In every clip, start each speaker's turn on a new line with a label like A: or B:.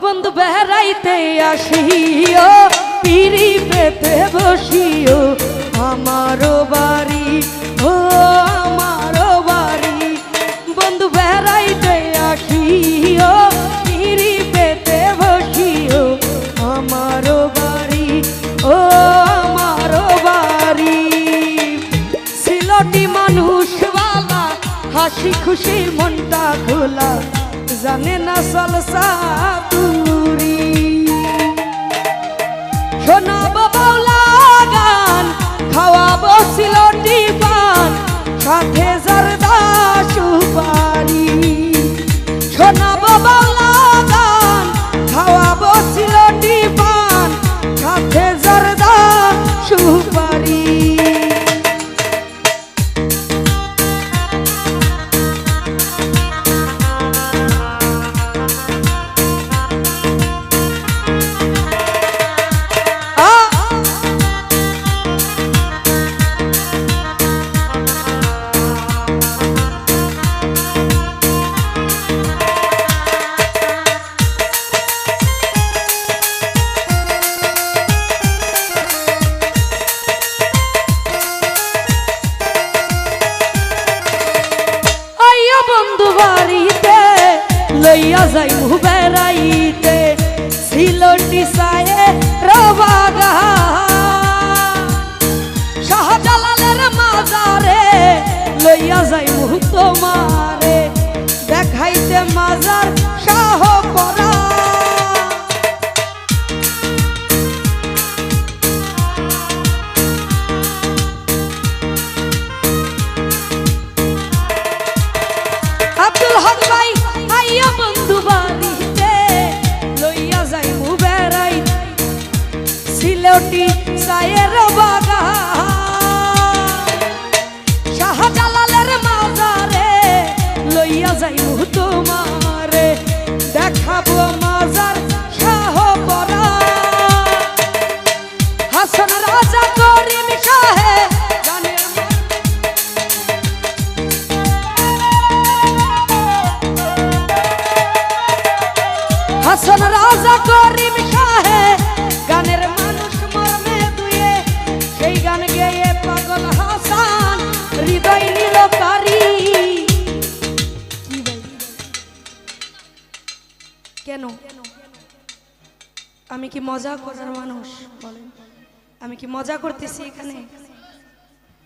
A: বন্ধু বেড়াইতে আসিও পিড়ি পেতে বসিও আমারও বাড়ি ও আমারও বাড়ি বন্ধু বেড়াইতে আসিও পিড়ি পেতে বসিও আমারও বাড়ি ও আমারও বাড়ি সিলটি মানুষওয়ালা হাসি খুশি মনটা খোলা জানে না সলসা তুরি শোনাবো বাউলা গান খাওয়াবো সিলটি পান সাথে জর্দা সুপারি শোনাবো বাউলা গান খাওয়াবো সিলটি পান সাথে জর্দা সুপারি বন্ধু বাড়িতে লইয়া যাই বেড়াইতে সিলটি সায়ে রবাগা শাহজালালের মাজারে লইয়া যাই তোমারে দেখাইতে মাজার শাহ পরা আব্দুল হক ভাই আইয়া বন্ধু বাড়িতে লইয়া যাই বেড়াই সিলটি সায়ের বাগা শাহজালালের মাজারে লইয়া যাই তোমারে দেখাবো মাজার শাহ পরা হাসান রাজা করিম শাহে হাসান রাজা করিম শাহে গানের মানুষ মর্মে দুয়ে সেই গান গেয়ে পাগল হাসান হৃদয় নিল কারি কেন আমি কি মজা করার মানুষ বলেন আমি কি মজা করতেছি এখানে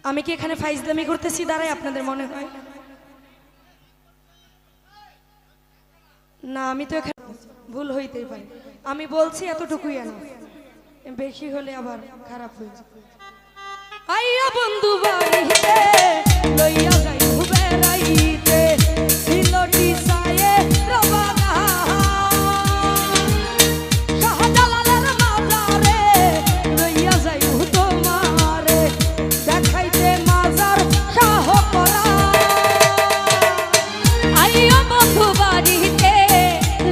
A: আমি কি এখানে ফাইজলামি করতেছি দাঁড়াই আপনাদের মনে হয় না আমি তো এখানে ভুল হইতেই পারে আমি বলছি এতটুকুই না বেশি হলে আবার খারাপ হয়ে যাবে আইয়া বন্ধু বাড়িতে লইয়া যাই বেড়াইতে সিলটি সায়ে রবাগা শাহজালালের মাজারে লইয়া যাই তোমারে দেখাইতে মাজার শাহ পরা আইয়া বন্ধু বাড়িতে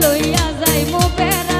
A: লইয়া যাই বেড়া